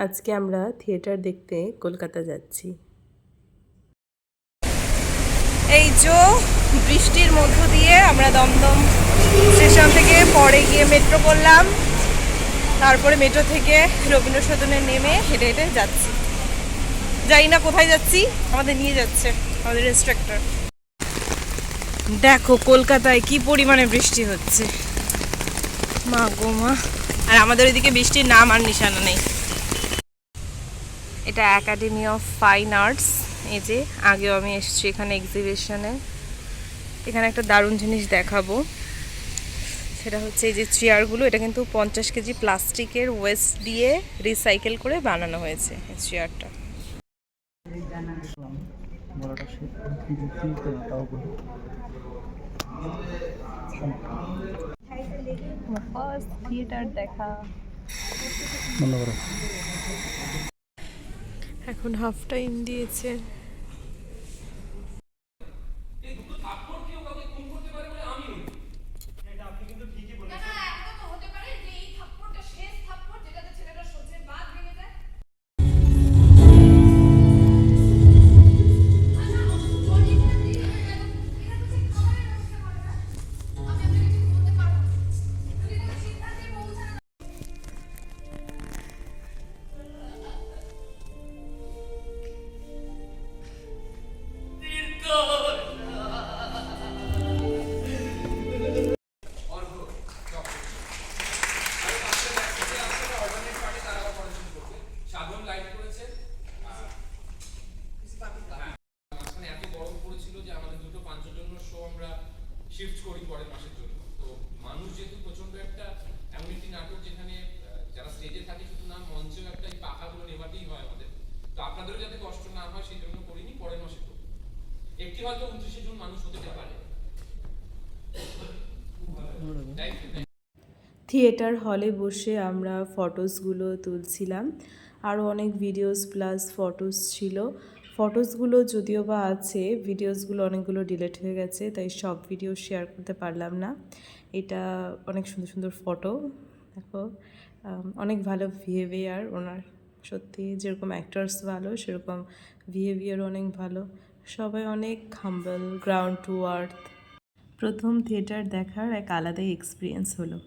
আজকে আমরা থিয়েটার দেখতে কলকাতা যাচ্ছি। এই যে বৃষ্টির মধ্য দিয়ে আমরা দমদম স্টেশন থেকে পরে গিয়ে মেট্রো করলাম, তারপরে মেট্রো থেকে রবীন্দ্র সদনে নেমে হেঁটে হেঁটে যাচ্ছি। জানি না কোথায় যাচ্ছি, আমাদের নিয়ে যাচ্ছে আমাদের ইন্সট্রাক্টর। দেখো কলকাতায় কি পরিমাণে বৃষ্টি হচ্ছে, মা গো মা। আর আমাদের ওইদিকে বৃষ্টির নাম আর নিশানা নেই। এটা একাডেমি অফ ফাইন আর্টস। এই যে আগেও আমি এসেছি এখানে এক্সিবিশনে। এখানে একটা দারুণ জিনিস দেখাবো, সেটা হচ্ছে এই যে চেয়ারগুলো, এটা কিন্তু 50 কেজি প্লাস্টিকের ওয়েস্ট দিয়ে রিসাইকেল করে বানানো হয়েছে এই চেয়ারটা। ফার্স্ট থিয়েটার দেখা। এখন হাফ টাইম দিয়েছে। শিফট করি পরের মাসের জন্য। তো মানুষ যেহেতু প্রচন্ড একটা এমন একটি নাটক যেখানে যারা স্টেজে থাকে শুধু না, মঞ্চেও একটা এই পাখাগুলো নেভাতেই হয় আমাদের। তো আপনাদেরও যাতে কষ্ট না হয় সেই জন্য করিনি, পরের মাসে করব। একটি হয়তো 29 জুন মানুষ হতে পারে। থিয়েটার হলে বসে আমরা ফটোসগুলো তুলছিলাম, আরও অনেক ভিডিওস প্লাস ফটোস ছিল। ফটোসগুলো যদিও বা আছে, ভিডিওসগুলো অনেকগুলো ডিলিট হয়ে গেছে, তাই সব ভিডিও শেয়ার করতে পারলাম না। এটা অনেক সুন্দর সুন্দর ফটো, দেখো অনেক ভালো বিহেভিয়ার ওনার, সত্যি যেরকম অ্যাক্টার্স ভালো সেরকম বিহেভিয়ার অনেক ভালো, সবাই অনেক হাম্বল, গ্রাউন্ড টু আর্থ। প্রথম থিয়েটার দেখার এক আলাদাই এক্সপিরিয়েন্স হলো।